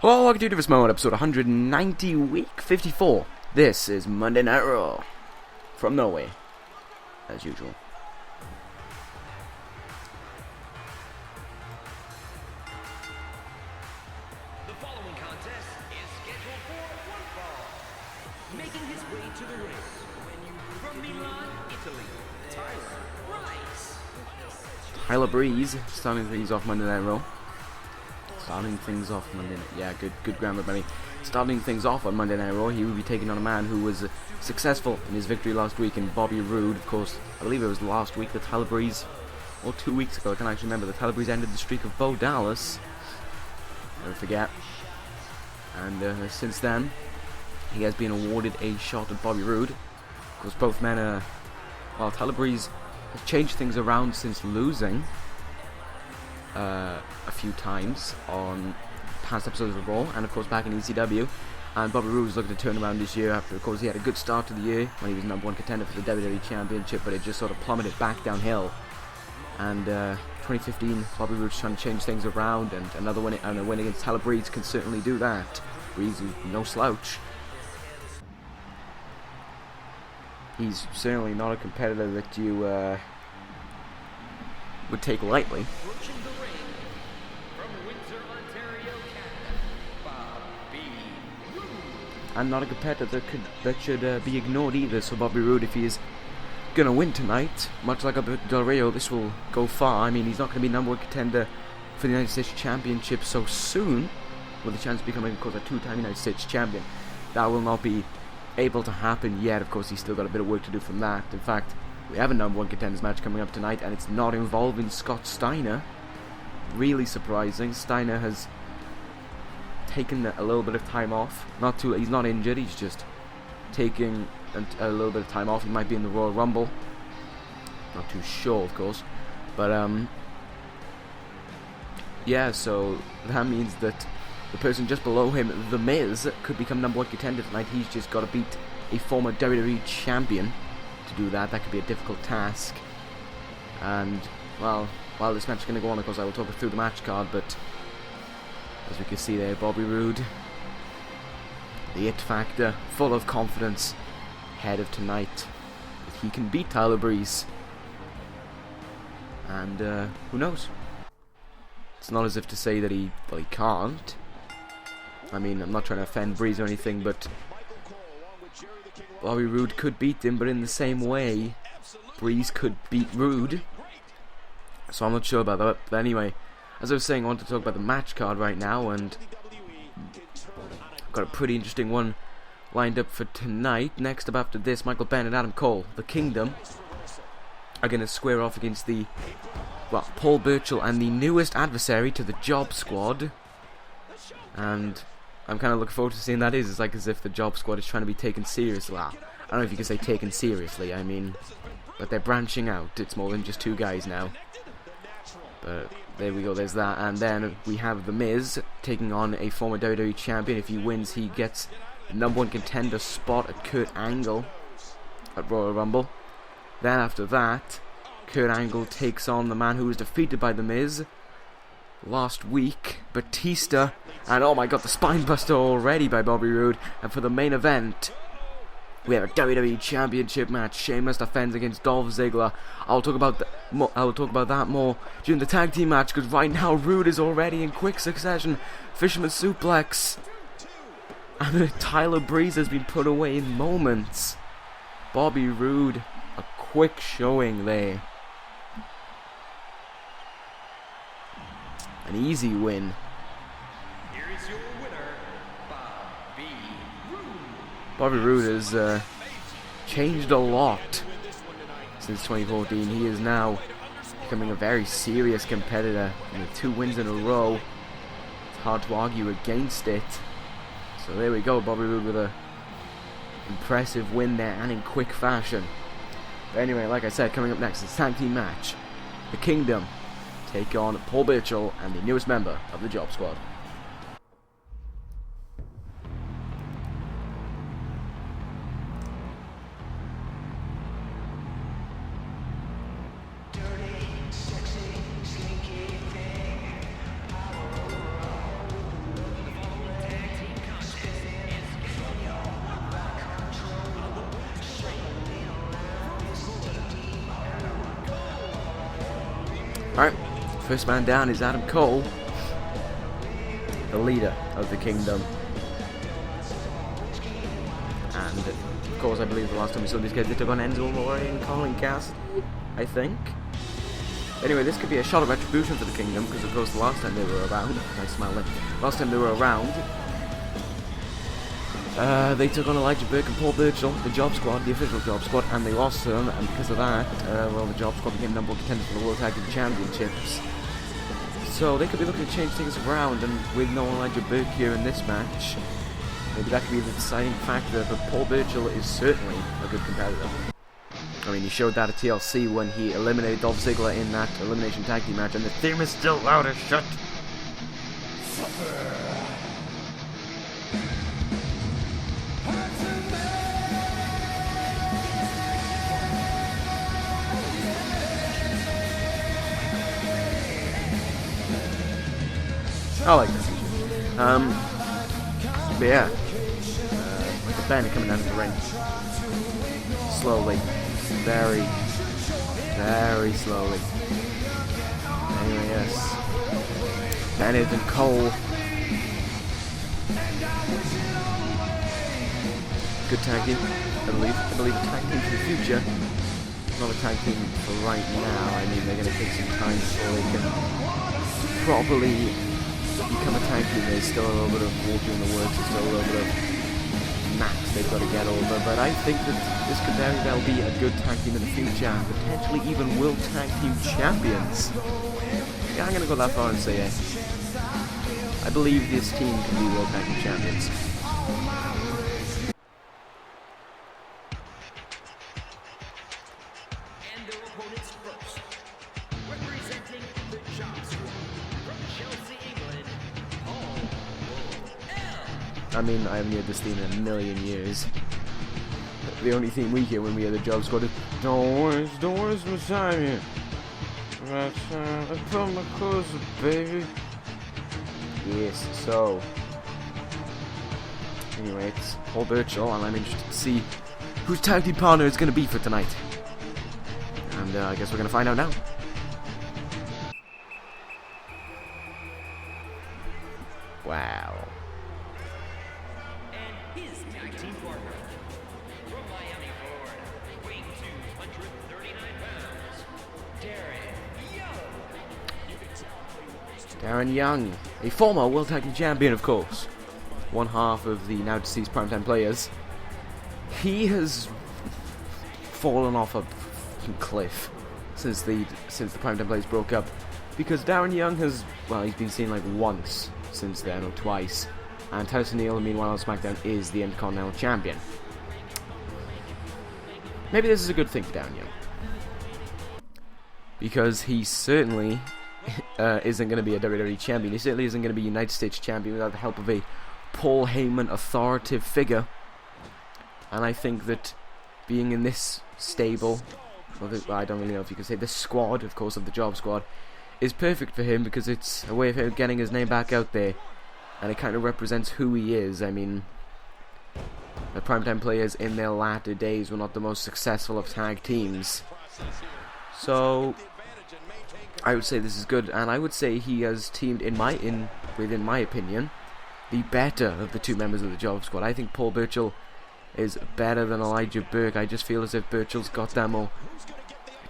Hello, welcome to this moment, episode 190, week 54. This is Monday Night Raw from Norway, as usual. The following contest is scheduled for one fall. Making his way to the ring, from Milan, Italy, Tyler Breeze starting things off Monday Night Raw. Good grammar, buddy. Starting things off on Monday Night Raw, he will be taking on a man who was successful in his victory last week in Bobby Roode. Of course, I believe it was last week that Tyler Breeze, or 2 weeks ago, I can't actually remember, that Tyler Breeze ended the streak of Bo Dallas. Never forget. And since then, he has been awarded a shot at Bobby Roode. Of course, both men are... Well, Tyler Breeze has changed things around since losing a few times on past episodes of Raw, and of course back in ECW. And Bobby Roode was looking to turn around this year after, of course, he had a good start to the year when he was #1 contender for the WWE Championship, but it just sort of plummeted back downhill. And 2015, Bobby Roode's trying to change things around, and another win, and a win against Tyler Breeze can certainly do that. Breeze is no slouch. He's certainly not a competitor that you would take lightly. And not a competitor that should be ignored either. So Bobby Roode, if he is gonna win tonight, much like Del Rio, this will go far. I mean, he's not gonna be #1 contender for the United States Championship so soon, with the chance of becoming, of course, a 2-time United States champion. That will not be able to happen yet. Of course, he's still got a bit of work to do from that. In fact, we have a #1 contenders match coming up tonight, and it's not involving Scott Steiner. Really surprising. Steiner has taken a little bit of time off. He's not injured, he's just taking a little bit of time off. He might be in the Royal Rumble. Not too sure, of course. But, yeah, so that means that the person just below him, The Miz, could become #1 contender tonight. He's just got to beat a former WWE champion to do that. That could be a difficult task. And, well, while this match is going to go on, of course, I will talk through the match card, but as we can see there, Bobby Roode, the it factor, full of confidence, ahead of tonight. If he can beat Tyler Breeze. And, who knows? It's not as if to say that he can't. I mean, I'm not trying to offend Breeze or anything, but Bobby Roode could beat him, but in the same way, Breeze could beat Roode. So I'm not sure about that, but anyway, as I was saying, I want to talk about the match card right now, and I've got a pretty interesting one lined up for tonight. Next up after this, Michael Benn and Adam Cole, the Kingdom, are going to square off against Paul Burchill and the newest adversary to the Job Squad. And I'm kind of looking forward to seeing that. It's like as if the Job Squad is trying to be taken seriously. Well, I don't know if you can say taken seriously, I mean, but they're branching out. It's more than just 2 guys now. But there we go, there's that. And then we have The Miz taking on a former WWE champion. If he wins, he gets the #1 contender spot at Kurt Angle at Royal Rumble. Then after that, Kurt Angle takes on the man who was defeated by The Miz last week, Batista. And oh my god, the spine buster already by Bobby Roode. And for the main event, we have a WWE Championship match. Sheamus defends against Dolph Ziggler. I'll talk about that more during the tag team match, because right now Roode is already in quick succession. Fisherman suplex. And Tyler Breeze has been put away in moments. Bobby Roode, a quick showing there. An easy win. Here is your winner, Bobby Roode. Bobby Roode has changed a lot since 2014. He is now becoming a very serious competitor. With 2 wins in a row, it's hard to argue against it. So there we go, Bobby Roode with a impressive win there, and in quick fashion. But anyway, like I said, coming up next is tag team match. The Kingdom take on Paul Burchill and the newest member of the Job Squad. First man down is Adam Cole, the leader of the Kingdom. And of course, I believe the last time we saw these guys, they took on Enzo Amore and Colin Cassidy, I think. Anyway, this could be a shot of retribution for the Kingdom, because of course the last time they were around, nice smile there, last time they were around, they took on Elijah Burke and Paul Burchill, the Job Squad, the official Job Squad, and they lost to them, and because of that, well, the Job Squad became number one contenders for the World Tag Team Championships. So they could be looking to change things around, and with no Elijah Burke here in this match, maybe that could be the deciding factor, but Paul Burchill is certainly a good competitor. I mean, he showed that at TLC when he eliminated Dolph Ziggler in that elimination tag team match, and the theme is still loud as shit. I like this. But yeah, the band coming down to the ring slowly, very, very slowly. Anyway, yes, Bennett and Cole, good tag team. I believe a tag team for the future. Not a tag team for right now. I mean, they're going to take some time before they can properly become a tag team. There's still a little bit of water in the works, there's still a little bit of max they've got to get over, but I think that this could very well be a good tag team in the future, and potentially even World Tag Team Champions. Yeah, I'm going to go that far and say it. I believe this team can be World Tag Team Champions. I mean, I haven't heard this theme in a million years. The only theme we hear when we hear the Job Squad is don't waste my time here. I put my clothes up, baby. Yes, so anyway, it's Paul Burchill, and I'm interested to see whose tag team partner is going to be for tonight. And I guess we're going to find out now. Wow. Darren Young, a former World Tag Team Champion, of course. One half of the now deceased Primetime Players. He has fallen off a cliff since the Primetime Players broke up. Because Darren Young has, well, he's been seen like once since then, or twice. And Titus O'Neil, meanwhile, on SmackDown is the Intercontinental Champion. Maybe this is a good thing for Darren Young. Because he certainly isn't going to be a WWE champion. He certainly isn't going to be United States champion without the help of a Paul Heyman authoritative figure. And I think that being in this stable, I don't really know if you could say this squad, of course, of the Job Squad, is perfect for him, because it's a way of him getting his name back out there, and it kind of represents who he is. I mean, the Primetime Players in their latter days were not the most successful of tag teams, so I would say this is good, and I would say he has teamed within my opinion, the better of the two members of the Job Squad. I think Paul Burchill is better than Elijah Burke. I just feel as if Burchill's got that more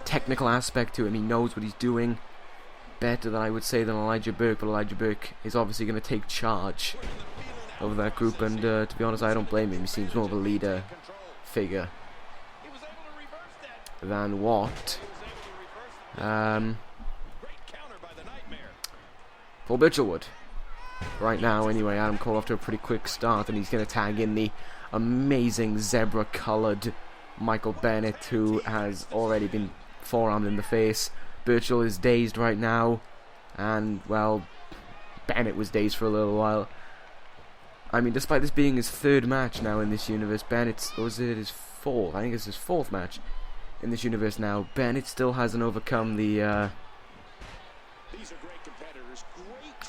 technical aspect to him. He knows what he's doing better than I would say than Elijah Burke, but Elijah Burke is obviously going to take charge over that group, and to be honest, I don't blame him. He seems more of a leader figure than what Paul Burchill would. Right now, anyway, Adam Cole after a pretty quick start, and he's going to tag in the amazing zebra-coloured Michael Bennett, who has already been forearmed in the face. Burchill is dazed right now, and, well, Bennett was dazed for a little while. I mean, despite this being his third match now in this universe, Bennett's, or was it his fourth? I think it's his fourth match in this universe now. Bennett still hasn't overcome the,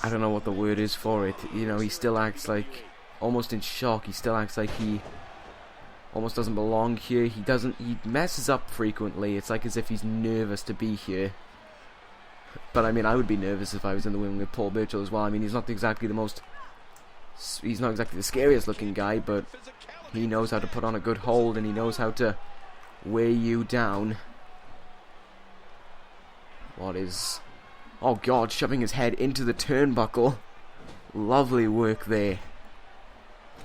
I don't know what the word is for it. You know, he still acts like almost in shock. He still acts like he almost doesn't belong here. He messes up frequently. It's like as if he's nervous to be here. But I mean, I would be nervous if I was in the ring with Paul Burchill as well. I mean, he's not exactly the scariest looking guy, but he knows how to put on a good hold, and he knows how to weigh you down. What is... Oh god, shoving his head into the turnbuckle. Lovely work there.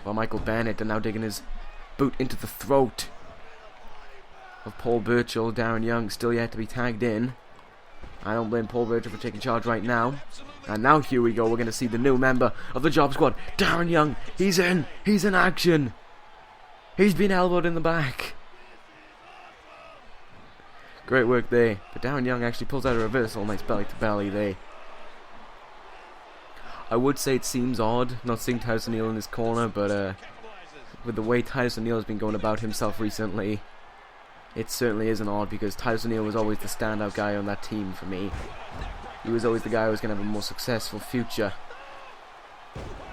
Well, Michael Bennett are now digging his boot into the throat of Paul Burchill. Darren Young still yet to be tagged in. I don't blame Paul Burchill for taking charge right now. And now here we go, we're going to see the new member of the Job Squad, Darren Young. He's in action. He's been elbowed in the back. Great work there. But Darren Young actually pulls out a reversal. Nice belly to belly there. I would say it seems odd not seeing Titus O'Neil in his corner, but with the way Titus O'Neil has been going about himself recently, it certainly isn't odd, because Titus O'Neil was always the standout guy on that team for me. He was always the guy who was going to have a more successful future.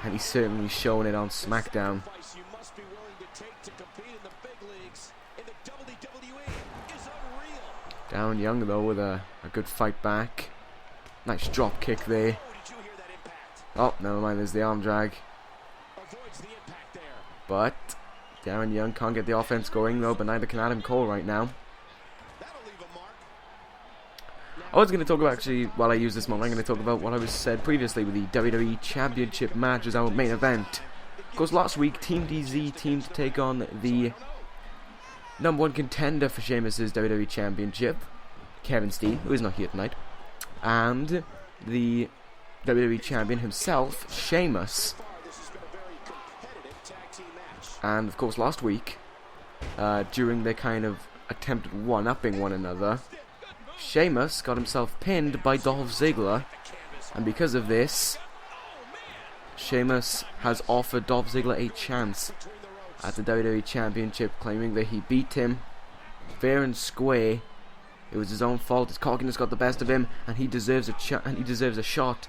And he's certainly shown it on SmackDown. Darren Young though with a good fight back. Nice drop kick there. Oh, never mind, there's the arm drag. But Darren Young can't get the offense going though, but neither can Adam Cole right now. I was going to talk about, actually, while I use this moment, I'm going to talk about what I was said previously with the WWE Championship match as our main event. Of course, last week, Team DZ teamed to take on the #1 contender for Sheamus' WWE Championship, Kevin Steen, who is not here tonight, and the WWE Champion himself, Sheamus. And, of course, last week, during their kind of attempted one-upping one another, Sheamus got himself pinned by Dolph Ziggler, and because of this, Sheamus has offered Dolph Ziggler a chance at the WWE Championship, claiming that he beat him fair and square. It was his own fault. His cockiness got the best of him, and he deserves a shot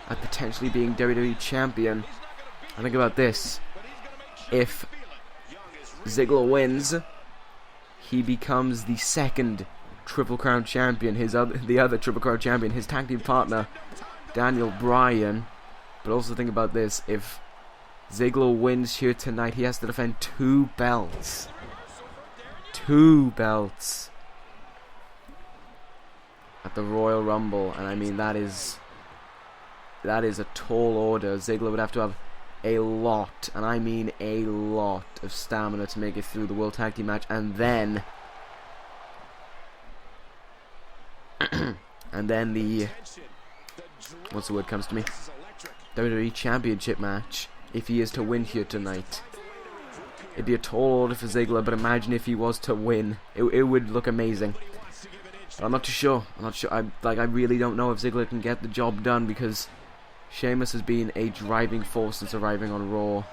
at potentially being WWE Champion. And think about this: if Ziggler wins, he becomes the second Triple Crown champion. The other Triple Crown champion, his tag team partner, Daniel Bryan. But also think about this: if Ziggler wins here tonight, he has to defend 2 belts. 2 belts at the Royal Rumble, and I mean that is a tall order. Ziggler would have to have a lot, and I mean a lot, of stamina to make it through the World Tag Team match, and then the what's the word comes to me? WWE Championship match. If he is to win here tonight, it'd be a tall order for Ziggler, but imagine if he was to win. It would look amazing. But I'm not too sure. I really don't know if Ziggler can get the job done, because Sheamus has been a driving force since arriving on Raw.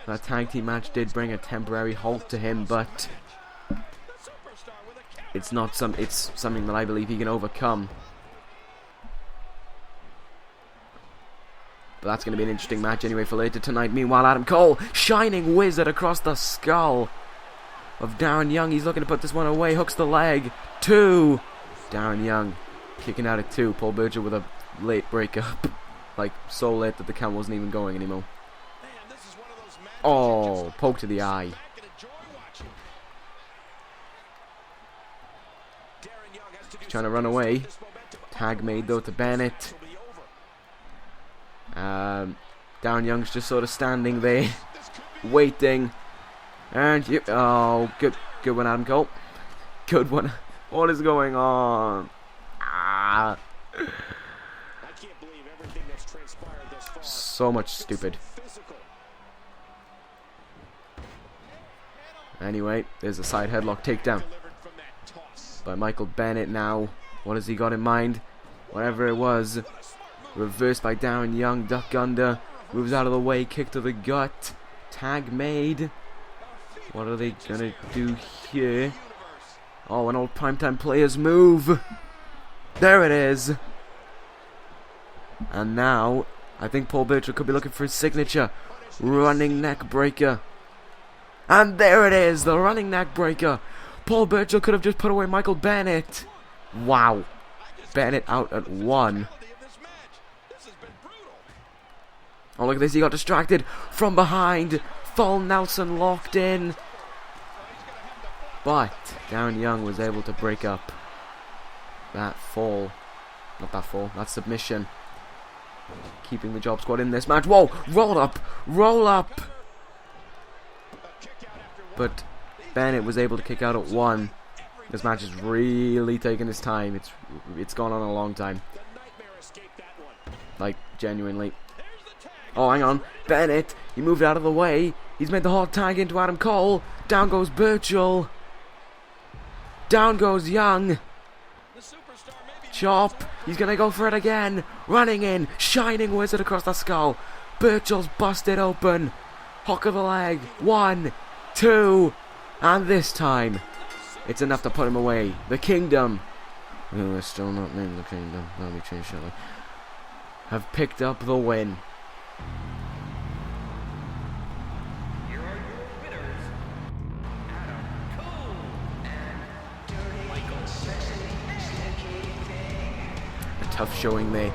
That tag team match did bring a temporary halt to him, but it's something that I believe he can overcome. But that's going to be an interesting match anyway for later tonight. Meanwhile, Adam Cole, shining wizard across the skull of Darren Young. He's looking to put this one away. Hooks the leg. 2. Darren Young kicking out at 2. Paul Burchill with a late breakup. Like, so late that the count wasn't even going anymore. Oh, poke to the eye. He's trying to run away. Tag made though to Bennett. Darren Young's just sort of standing there, waiting, and good one, Adam Cole. Good one. What is going on? So much stupid. Anyway, there's a side headlock takedown by Michael Bennett now. What has he got in mind? Whatever it was. Reversed by Darren Young, duck under, moves out of the way, kick to the gut, tag made. What are they gonna do here? Oh, an old Primetime Players move. There it is. And now, I think Paul Burchill could be looking for his signature running neck breaker. And there it is, the running neck breaker. Paul Burchill could have just put away Michael Bennett. Wow. Bennett out at 1. Oh, look at this. He got distracted from behind. Full Nelson locked in. But Darren Young was able to break up that fall. Not that fall. That submission. Keeping the job squad in this match. Whoa. Roll up. Roll up. But Bennett was able to kick out at 1. This match is really taking its time. It's gone on a long time. Like, genuinely. Oh, hang on. Bennett, he moved out of the way. He's made the hard tag into Adam Cole. Down goes Burchill. Down goes Young. Chop. He's going to go for it again. Running in. Shining Wizard across the skull. Burchill's busted open. Hook of the leg. 1, 2. And this time, it's enough to put him away. The Kingdom. Oh, they're still not named the Kingdom. That'll be changed shortly. Have picked up the win. Here are your winners, Adam Cole and Michael Sexton. A tough showing there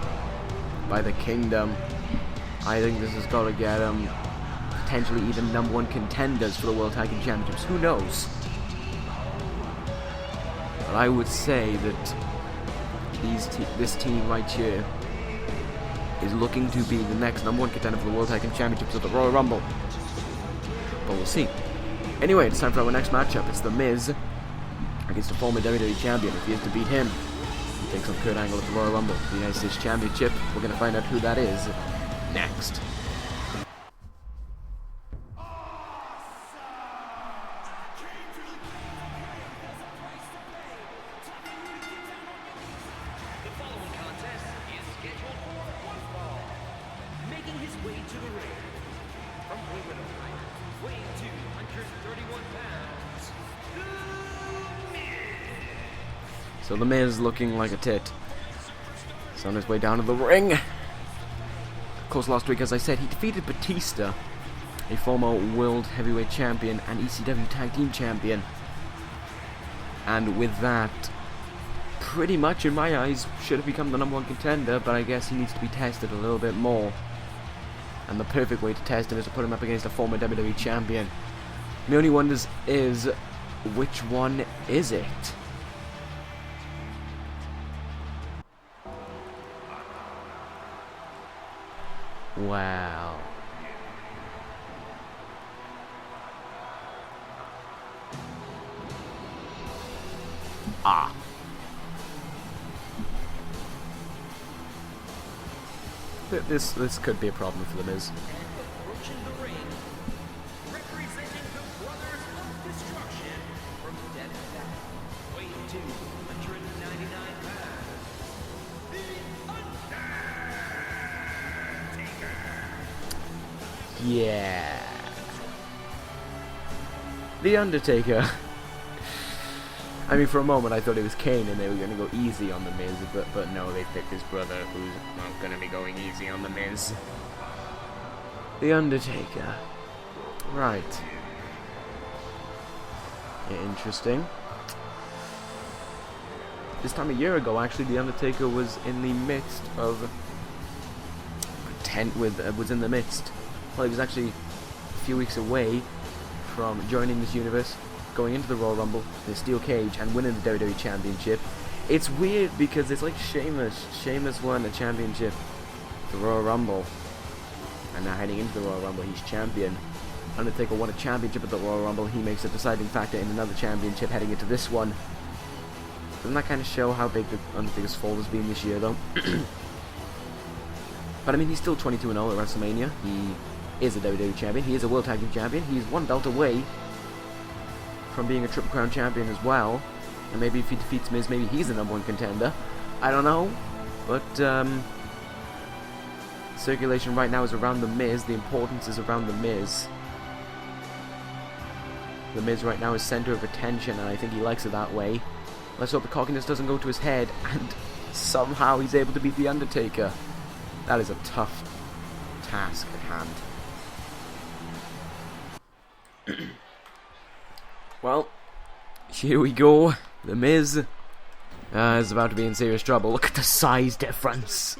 by the Kingdom. I think this has got to get them potentially even #1 contenders for the World Tag Team Championships. Who knows? But I would say that this team right here is looking to be the next #1 contender for the World Tag Team Championships at the Royal Rumble. But we'll see. Anyway, it's time for our next matchup. It's The Miz against the former WWE Champion. If he is to beat him, he takes on Kurt Angle at the Royal Rumble for the United States Championship. We're going to find out who that is next. So The Miz looking like a tit. He's on his way down to the ring. Of course, last week, as I said, he defeated Batista, a former World Heavyweight Champion and ECW Tag Team Champion. And with that, pretty much, in my eyes, should have become the #1 contender, but I guess he needs to be tested a little bit more. And the perfect way to test him is to put him up against a former WWE Champion. The only wonder is, which one is it? Wow. Ah. This could be a problem for The Miz. Approaching the ring, representing the Brothers of Destruction from Dead Valley, weighing 299 pounds, The Undertaker. Yeah. The Undertaker. I mean, for a moment I thought it was Kane and they were going to go easy on The Miz, but no, they picked his brother, who's not going to be going easy on The Miz. The Undertaker. Right. Yeah, interesting. This time a year ago, actually, The Undertaker was in the midst of... was in the midst. Well, he was actually a few weeks away from joining this universe, going into the Royal Rumble in a steel cage and winning the WWE Championship. It's weird because it's like Sheamus. Sheamus won a championship, the Royal Rumble, and now heading into the Royal Rumble, he's champion. Undertaker won a championship at the Royal Rumble. He makes a deciding factor in another championship heading into this one. Doesn't that kind of show how big the Undertaker's fall has been this year, though? But I mean, he's still 22-0 at WrestleMania. He is a WWE champion. He is a World Tag Team champion. He's one belt away from being a Triple Crown champion as well. And maybe if he defeats Miz, maybe he's the #1 contender. I don't know. But circulation right now is around The Miz. The importance is around The Miz. The Miz right now is center of attention, and I think he likes it that way. Let's hope the cockiness doesn't go to his head, and somehow he's able to beat The Undertaker. That is a tough task at hand. Well, here we go. The Miz is about to be in serious trouble. Look at the size difference.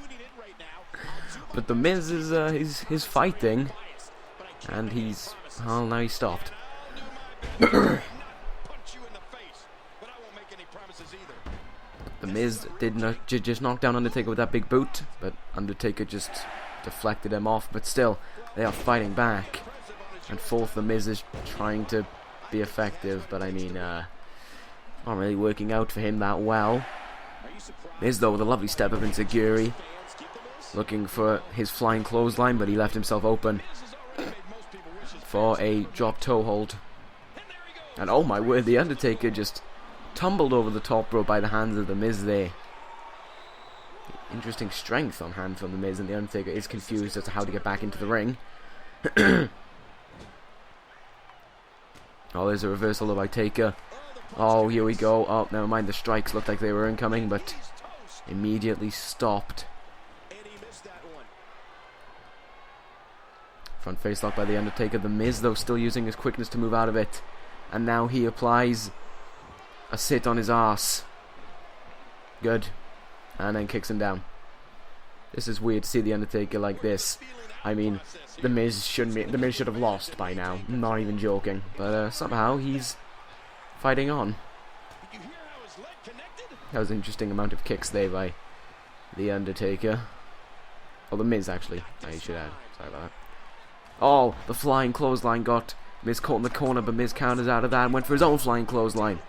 But the Miz is he's fighting, and he's now he's stopped. The Miz did not just knock down Undertaker with that big boot, but Undertaker just deflected him off. But still, they are fighting back. And fourth, the Miz is trying to be effective, but I mean, not really working out for him that well. Miz, though, with a lovely step up into Guri, looking for his flying clothesline, but he left himself open for a drop toe hold. And oh my word, the Undertaker just tumbled over the top rope by the hands of the Miz there. Interesting strength on hand from the Miz, and the Undertaker is confused as to how to get back into the ring. Oh, there's a reversal by Taker. Oh, here we go. Oh, never mind, the strikes looked like they were incoming, but immediately stopped. Front face lock by the Undertaker. The Miz, though, still using his quickness to move out of it. And now he applies a sit on his arse. Good. And then kicks him down. This is weird to see the Undertaker like this. I mean, the Miz should have lost by now. I'm not even joking. But somehow he's fighting on. That was an interesting amount of kicks there by the Undertaker. Oh, the Miz, actually. I should add. Sorry about that. Oh, the flying clothesline got Miz caught in the corner, but Miz counters out of that and went for his own flying clothesline.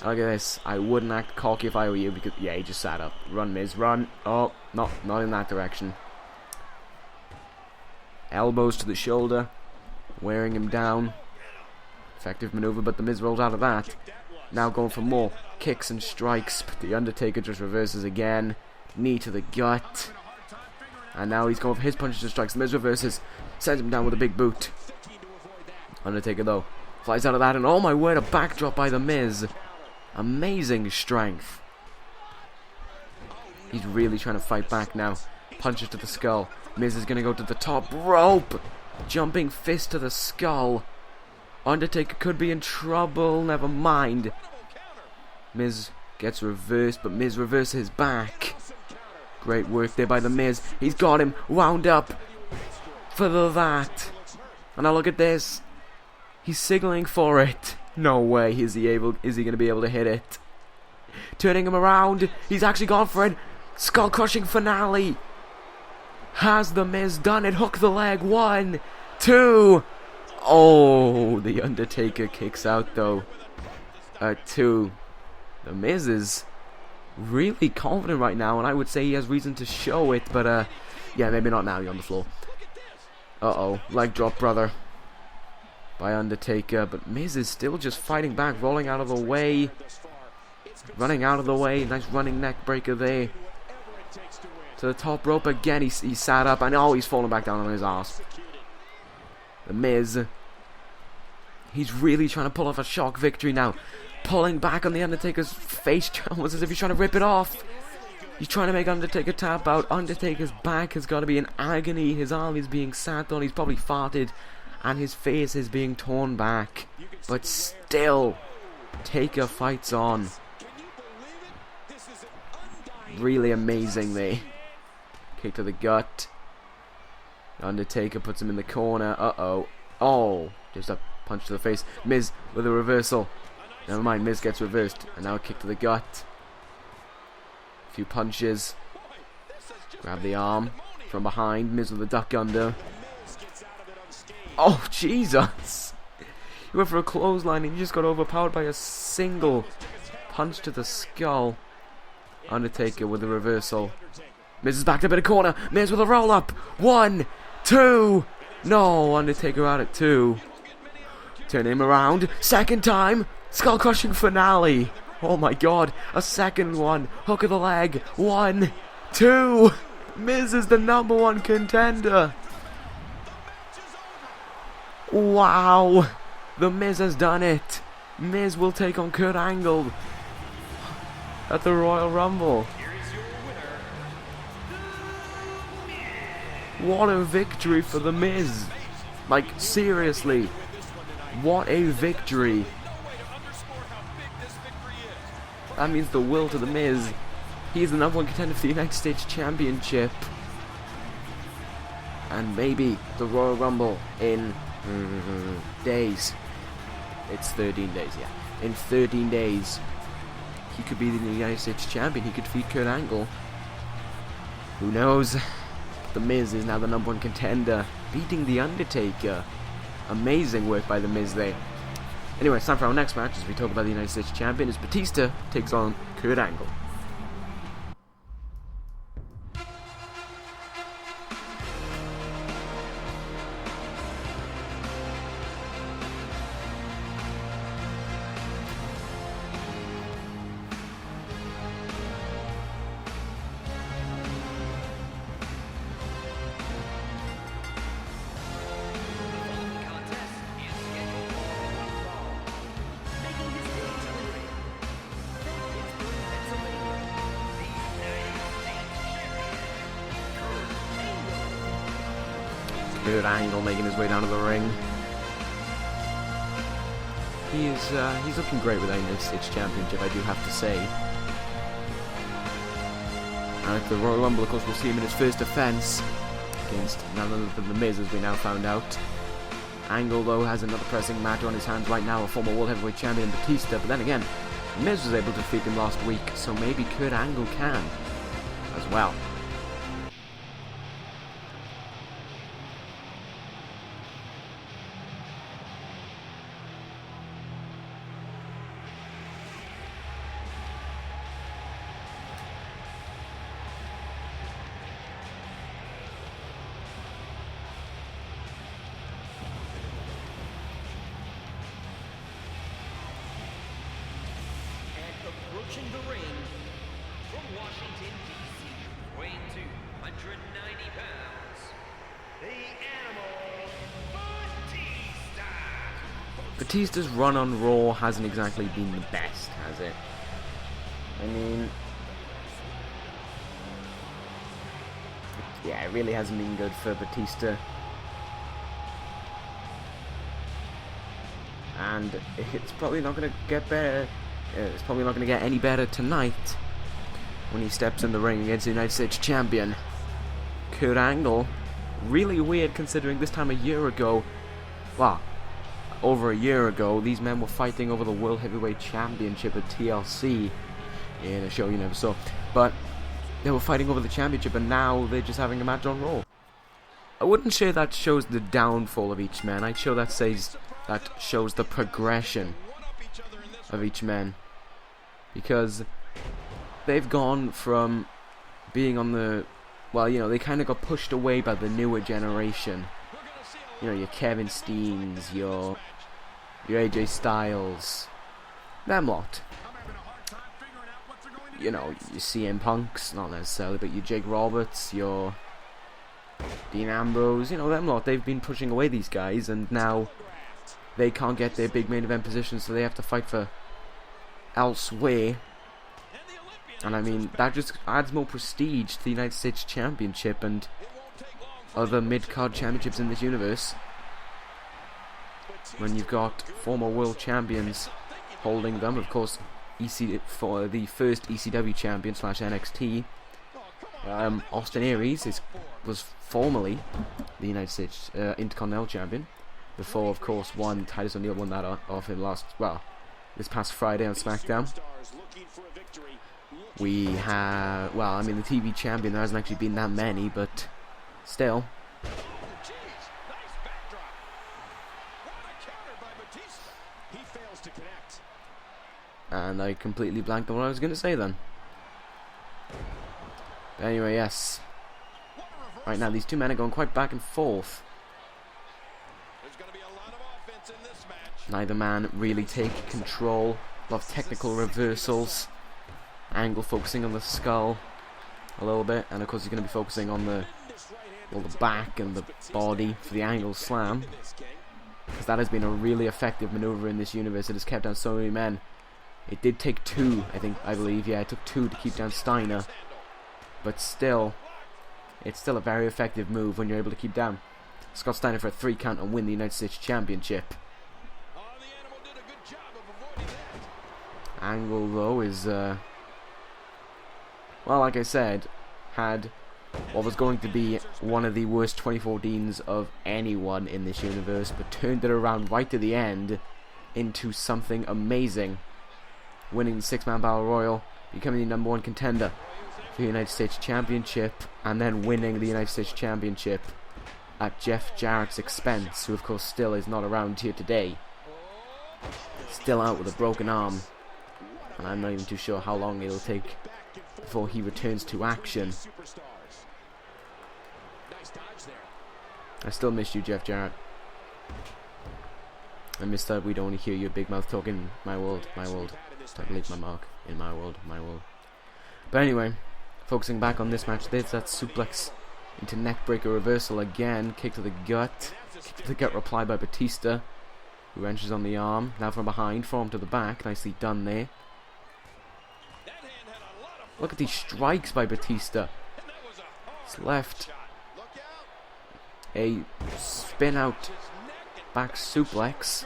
Look at this. I wouldn't act cocky if I were you, because yeah, he just sat up. Run, Miz, run. Oh, not in that direction. Elbows to the shoulder, wearing him down. Effective maneuver, but the Miz rolls out of that. Now going for more kicks and strikes, but the Undertaker just reverses again. Knee to the gut. And now he's going for his punches and strikes. The Miz reverses, sends him down with a big boot. Undertaker, though, flies out of that, and oh my word, a backdrop by the Miz. Amazing strength. He's really trying to fight back now. Punches to the skull. Miz is going to go to the top rope. Jumping fist to the skull. Undertaker could be in trouble. Never mind. Miz gets reversed, but Miz reverses back. Great work there by the Miz. He's got him wound up for that. And now look at this. He's signaling for it. No way is he going to be able to hit it. Turning him around. He's actually gone for it. Skull crushing finale. Has the Miz done it? Hook the leg. 1, 2. Oh, the Undertaker kicks out though. 2. The Miz is really confident right now, and I would say he has reason to show it, but yeah, maybe not now. You're on the floor. Uh-oh, leg drop, brother, by Undertaker, but Miz is still just fighting back, rolling out of the way, running out of the way. Nice running neck breaker there. To the top rope again. He sat up, and oh, he's falling back down on his ass. The Miz, he's really trying to pull off a shock victory now. Pulling back on the Undertaker's face, almost as if he's trying to rip it off. He's trying to make Undertaker tap out. Undertaker's back has got to be in agony. His arm is being sat on. He's probably farted. And his face is being torn back. But still, Taker fights on. Really amazing there. Kick to the gut. Undertaker puts him in the corner. Uh-oh. Oh, just a punch to the face. Miz with a reversal. Never mind, Miz gets reversed. And now a kick to the gut. A few punches. Grab the arm from behind. Miz with a duck under. Oh, Jesus. He went for a clothesline and he just got overpowered by a single punch to the skull. Undertaker with a reversal. Miz is backed up in a corner. Miz with a roll up. 1, 2. No, Undertaker out at 2. Turn him around. Second time. Skull crushing finale. Oh my god. A second one. Hook of the leg. 1, 2. Miz is the #1 contender. Wow. The Miz has done it. Miz will take on Kurt Angle at the Royal Rumble. What a victory for the Miz. Like, seriously. What a victory. that means the will to the Miz. He's the #1 contender for the United States Championship. And maybe the Royal Rumble in days. It's 13 days, yeah. In 13 days, he could be the United States Champion. He could defeat Kurt Angle. Who knows? The Miz is now the #1 contender, beating The Undertaker. Amazing work by The Miz there. Anyway, it's time for our next match as we talk about the United States Champion as Batista takes on Kurt Angle. Kurt Angle making his way down to the ring. He's looking great with that United States Championship, I do have to say. And at the Royal Rumble, of course, we'll see him in his first defense against none other than The Miz, as we now found out. Angle, though, has another pressing matter on his hands right now, a former World Heavyweight Champion Batista, but then again, The Miz was able to defeat him last week, so maybe Kurt Angle can as well. Approaching the ring from Washington, D.C., weighing 290 pounds, the Animal, Batista. Batista's run on Raw hasn't exactly been the best, has it? I mean, yeah, it really hasn't been good for Batista. And it's probably not going to get better. It's probably not going to get any better tonight when he steps in the ring against the United States Champion Kurt Angle. Really weird considering this time a year ago, well, over a year ago, these men were fighting over the World Heavyweight Championship at TLC in a show you never saw. But they were fighting over the championship, and now they're just having a match on Raw. I wouldn't say that shows the downfall of each man. I'd show that shows the progression of each man, because they've gone from being on the, well, you know, they kind of got pushed away by the newer generation. You know, your Kevin Steens, your AJ Styles, them lot. You know, your CM Punks, not necessarily, but your Jake Roberts, your Dean Ambrose, you know, them lot. They've been pushing away these guys, and now they can't get their big main event positions, so they have to fight for elsewhere. And I mean, that just adds more prestige to the United States Championship and other mid-card championships in this universe, when you've got former world champions holding them. Of course, for the first ECW champion / NXT, Austin Aries was formerly the United States Intercontinental Champion. Before, of course, Titus O'Neil won that off him this past Friday on SmackDown. We have, well, I mean, the TV champion, there hasn't actually been that many, but still. And I completely blanked on what I was going to say then. But anyway, yes. Right now, these two men are going quite back and forth. Neither man really take control. A lot of technical reversals. Angle focusing on the skull a little bit, and of course he's going to be focusing on the back and the body for the Angle slam, because that has been a really effective maneuver in this universe. It has kept down so many men. It did take two, I believe, yeah, it took two to keep down Steiner, but still, it's still a very effective move when you're able to keep down Scott Steiner for a 3 count and win the United States Championship. Angle, though, is, well, like I said, had what was going to be one of the worst 2014s of anyone in this universe, but turned it around right to the end into something amazing, winning the 6-man Battle Royal, becoming the #1 contender for the United States Championship, and then winning the United States Championship at Jeff Jarrett's expense, who of course still is not around here today, still out with a broken arm, and I'm not even too sure how long it'll take before he returns to action. I still miss you, Jeff Jarrett. I miss that we'd only hear your big mouth talking, my world, don't leave my mark in my world. But anyway, focusing back on this match, there's that suplex into neckbreaker reversal again, kick to the gut reply by Batista, who wrenches on the arm, now from behind, forearm to the back, nicely done there. Look at these strikes by Batista. It's left. A spin out back suplex.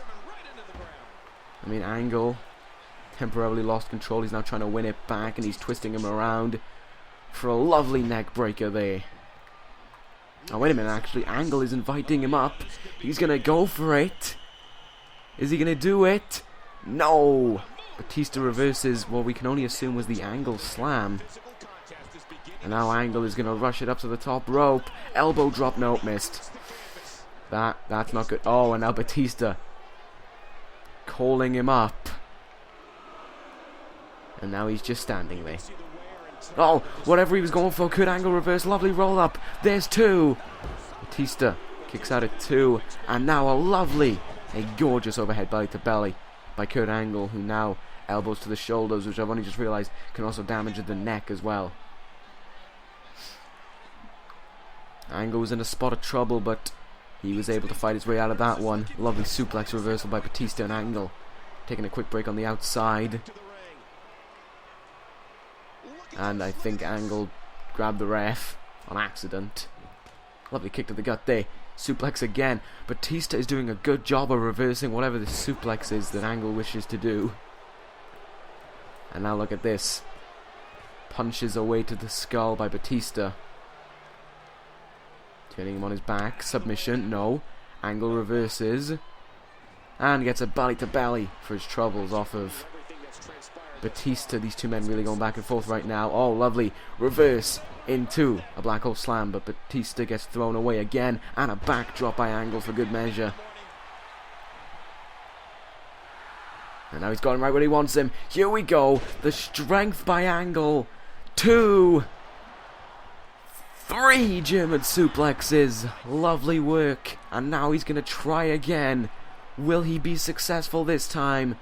I mean, Angle temporarily lost control. He's now trying to win it back, and he's twisting him around for a lovely neck breaker there. Oh, wait a minute, actually, Angle is inviting him up. He's gonna go for it. Is he gonna do it? No! Batista reverses what we can only assume was the Angle slam. And now Angle is gonna rush it up to the top rope. Elbow drop, nope, missed. That's not good. Oh, and now Batista calling him up. And now he's just standing there. Oh, whatever he was going for, could Angle reverse, lovely roll up. There's 2. Batista kicks out at 2, and now a gorgeous overhead belly to belly by Kurt Angle, who now elbows to the shoulders, which I've only just realized can also damage the neck as well. Angle was in a spot of trouble, but he was able to fight his way out of that one. Lovely suplex reversal by Batista and Angle, taking a quick break on the outside. And I think Angle grabbed the ref on accident. Lovely kick to the gut there. Suplex again. Batista is doing a good job of reversing whatever this suplex is that Angle wishes to do. And now look at this. Punches away to the skull by Batista. Turning him on his back. Submission. No. Angle reverses. And gets a belly to belly for his troubles off of Batista. These two men really going back and forth right now. Oh, lovely reverse into a black hole slam, but Batista gets thrown away again, and a backdrop by Angle for good measure. And now he's got him right where he wants him. Here we go. The strength by Angle. 2, 3 German suplexes. Lovely work. And now he's going to try again. Will he be successful this time?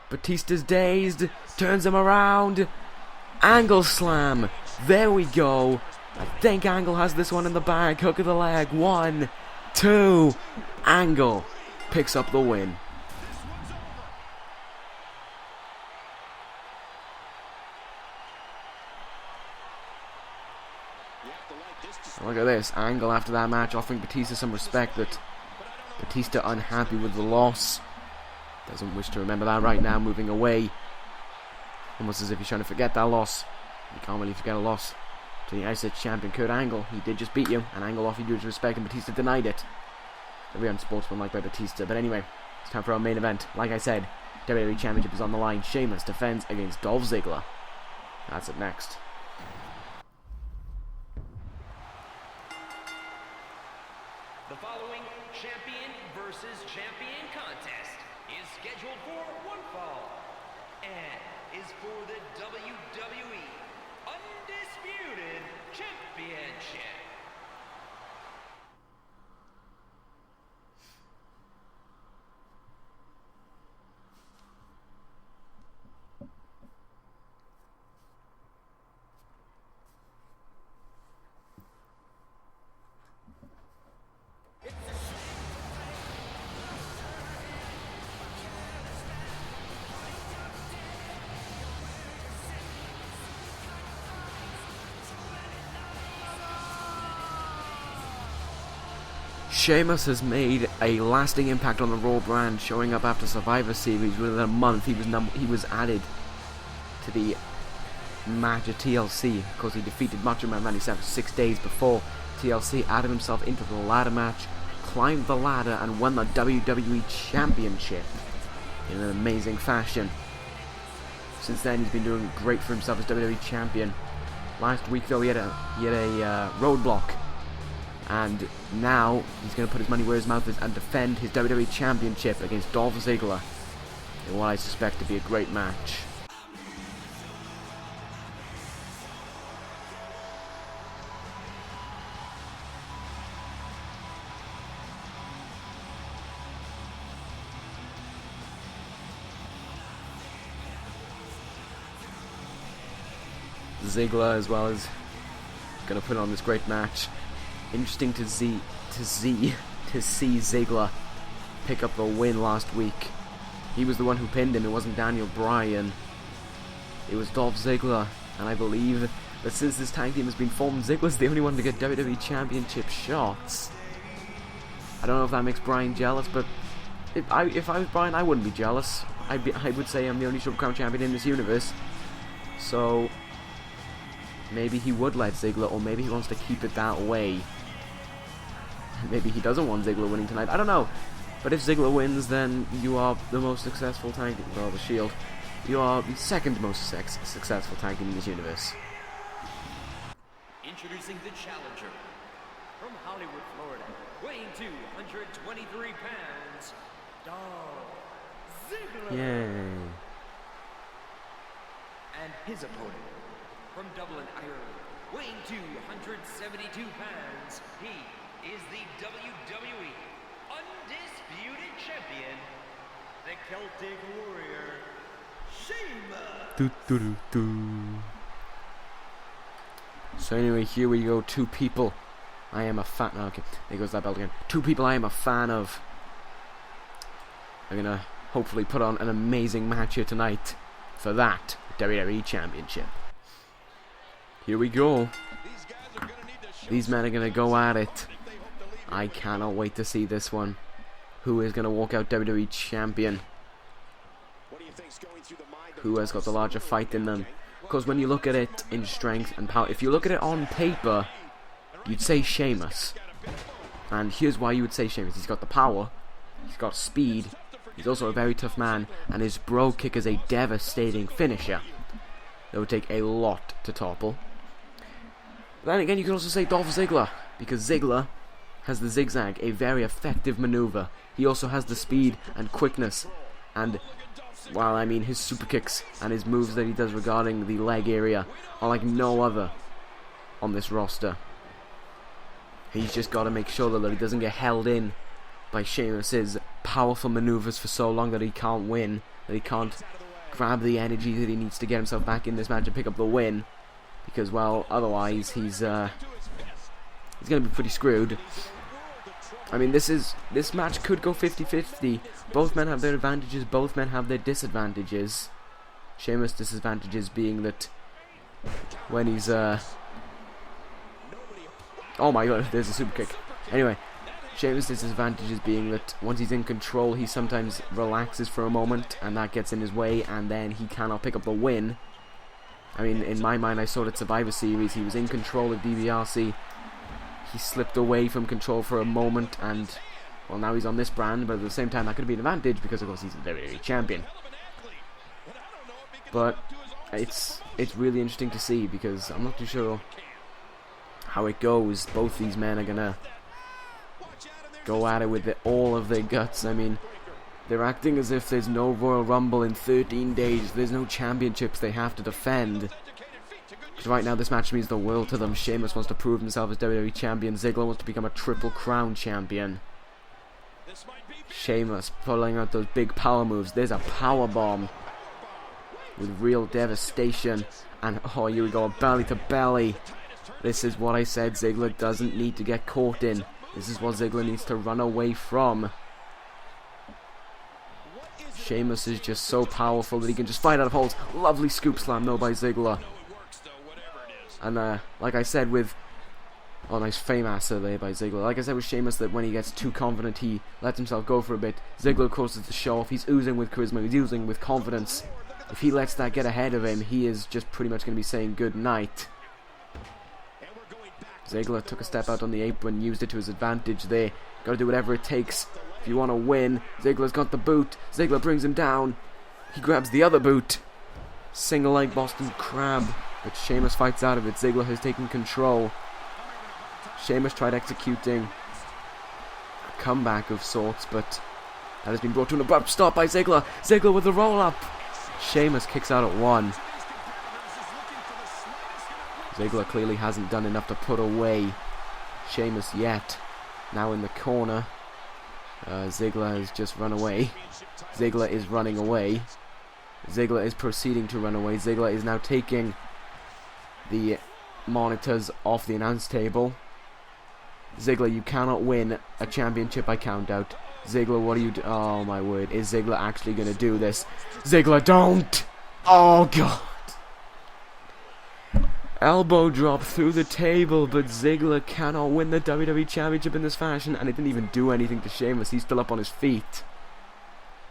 Batista's dazed, turns him around. Angle slam. There we go. I think Angle has this one in the bag. Hook of the leg. 1, 2. Angle picks up the win. Look at this. Angle after that match offering Batista some respect, but Batista unhappy with the loss. Doesn't wish to remember that right now, moving away. Almost as if he's trying to forget that loss. You can't really forget a loss to the United States champion Kurt Angle. He did just beat you, and Angle offered you his respect, and Batista denied it. Very unsportsmanlike by Batista. But anyway, it's time for our main event. Like I said, WWE Championship is on the line. Sheamus defends against Dolph Ziggler. That's it next. The following champion versus champion contest is scheduled for one fall and is for the WWE Undisputed Championship. Sheamus has made a lasting impact on the Raw brand, showing up after Survivor Series. Within a month, he was added to the match at TLC. Of course, he defeated Macho Man Randy Savage 6 days before TLC, added himself into the ladder match, climbed the ladder, and won the WWE Championship in an amazing fashion. Since then, he's been doing great for himself as WWE Champion. Last week, though, he had a roadblock, and now he's going to put his money where his mouth is and defend his WWE Championship against Dolph Ziggler in what I suspect to be a great match. Ziggler as well is going to put on this great match. Interesting to see Ziggler pick up the win last week. He was the one who pinned him. It wasn't Daniel Bryan. It was Dolph Ziggler, and I believe that since this tag team has been formed, Ziggler's the only one to get WWE Championship shots. I don't know if that makes Bryan jealous, but if I was Bryan, I wouldn't be jealous. I would say I'm the only Triple Crown champion in this universe. So maybe he would let Ziggler, or maybe he wants to keep it that way. Maybe he doesn't want Ziggler winning tonight. I don't know. But if Ziggler wins, then you are the most successful tag team. Well, the Shield. You are the second most successful tag team in this universe. Introducing the challenger from Hollywood, Florida, weighing 223 pounds, Dolph Ziggler. Yay. And his opponent from Dublin, Ireland, weighing 272 pounds, he is the WWE Undisputed Champion, the Celtic Warrior, Sheamus. So anyway, here we go. Two people I am a fan. Oh, okay, there goes that belt again. Two people I am a fan of. I'm gonna hopefully put on an amazing match here tonight for that WWE Championship. Here we go. These men are gonna go at it. I cannot wait to see this one. Who is gonna walk out WWE Champion? Who has got the larger fight in them? Because when you look at it in strength and power, if you look at it on paper, you'd say Sheamus. And here's why you would say Sheamus. He's got the power, he's got speed, he's also a very tough man, and his bro kick is a devastating finisher. That would take a lot to topple. But then again, you can also say Dolph Ziggler, because Ziggler has the zigzag, a very effective maneuver. He also has the speed and quickness, and well, I mean, his super kicks and his moves that he does regarding the leg area are like no other on this roster. He's just got to make sure that he doesn't get held in by Sheamus's powerful maneuvers for so long that he can't win, that he can't grab the energy that he needs to get himself back in this match and pick up the win, because, well, otherwise he's going to be pretty screwed. I mean, this match could go 50-50. Both men have their advantages, both men have their disadvantages. Sheamus' disadvantages being that when he's oh my god, there's a super kick. Anyway, Sheamus' disadvantages being that once he's in control, he sometimes relaxes for a moment, and that gets in his way, and then he cannot pick up the win. I mean, in my mind, I saw it at Survivor Series. He was in control of DBRC. He slipped away from control for a moment, and well, now he's on this brand, but at the same time that could be an advantage because of course he's the WWE Champion. But it's really interesting to see, because I'm not too sure how it goes. Both these men are gonna go at it with all of their guts. I mean, they're acting as if there's no Royal Rumble in 13 days. There's no championships they have to defend. Because right now this match means the world to them. Sheamus wants to prove himself as WWE Champion. Ziggler wants to become a Triple Crown Champion. Sheamus pulling out those big power moves. There's a power bomb with real devastation. And oh, here we go, belly to belly. This is what I said Ziggler doesn't need to get caught in. This is what Ziggler needs to run away from. Sheamus is just so powerful that he can just fight out of holes. Lovely scoop slam though by Ziggler. And like I said with... oh, nice fame asser there by Ziggler. Like I said with Sheamus, that when he gets too confident, he lets himself go for a bit. Ziggler, of course, is the show off. He's oozing with charisma. He's oozing with confidence. If he lets that get ahead of him, he is just pretty much going to be saying good night. Ziggler took a step out on the apron, used it to his advantage there. Got to do whatever it takes if you want to win. Ziggler's got the boot. Ziggler brings him down. He grabs the other boot. Single leg Boston Crab. But Sheamus fights out of it. Ziggler has taken control. Sheamus tried executing a comeback of sorts, but that has been brought to an abrupt stop by Ziggler. Ziggler with the roll up. Sheamus kicks out at 1. Ziggler clearly hasn't done enough to put away Sheamus yet. Now in the corner. Ziggler has just run away. Ziggler is running away. Ziggler is proceeding to run away. Ziggler is now taking the monitors off the announce table. Ziggler, you cannot win a championship by countout. Ziggler, what are you doing? Oh my word, is Ziggler actually going to do this? Ziggler, don't! Oh god! Elbow drop through the table, but Ziggler cannot win the WWE Championship in this fashion, and it didn't even do anything to Sheamus. He's still up on his feet.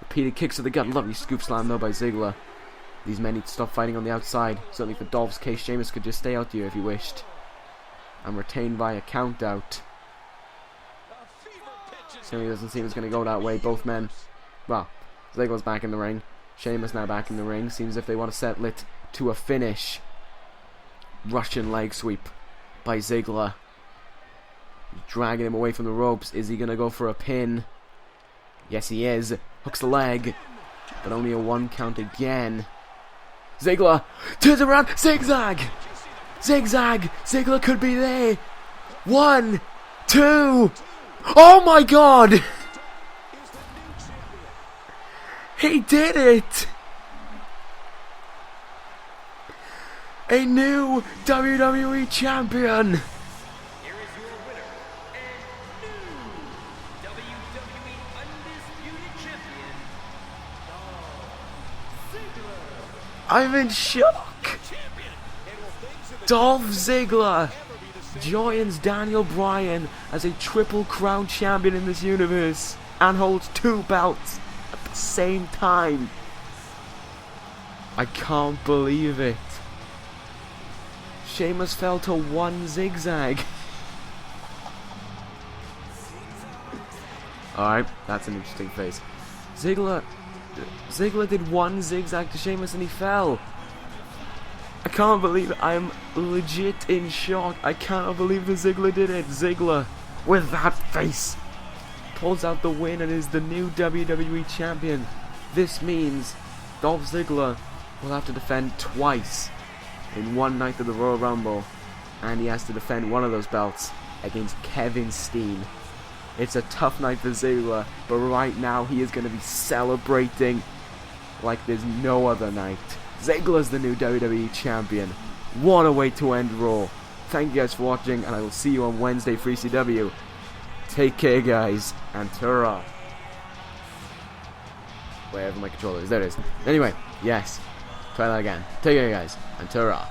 Repeated kicks to the gut. Lovely scoop slam though by Ziggler. These men need to stop fighting on the outside. Certainly for Dolph's case, Sheamus could just stay out here if he wished. And retain via countout. Certainly doesn't seem it's going to go that way. Both men. Well, Ziggler's back in the ring. Sheamus now back in the ring. Seems as if they want to settle it to a finish. Russian leg sweep by Ziggler. Dragging him away from the ropes. Is he going to go for a pin? Yes, he is. Hooks the leg. But only a 1 count again. Ziggler turns around. Zigzag. Zigzag. Ziggler could be there. 1, 2. Oh my god. He did it. A new WWE Champion! Here is your winner and new WWE Undisputed Champion, Dolph Ziggler. I'm in shock! Dolph Ziggler joins Daniel Bryan as a Triple Crown Champion in this universe and holds 2 belts at the same time. I can't believe it. Sheamus fell to 1 zigzag. Alright, that's an interesting face. Ziggler did 1 zigzag to Sheamus and he fell. I can't believe it. I'm legit in shock. I cannot believe that Ziggler did it. Ziggler, with that face, pulls out the win and is the new WWE Champion. This means Dolph Ziggler will have to defend twice in one night of the Royal Rumble, and he has to defend one of those belts against Kevin Steen. It's a tough night for Ziggler, but right now he is going to be celebrating like there's no other night. Ziggler's the new WWE Champion. What a way to end Raw. Thank you guys for watching, and I will see you on Wednesday for ECW. Take care, guys, and ta-ra. Wherever my controller is, there it is. Anyway, yes. Try that again. Take care, guys, and ta-ra.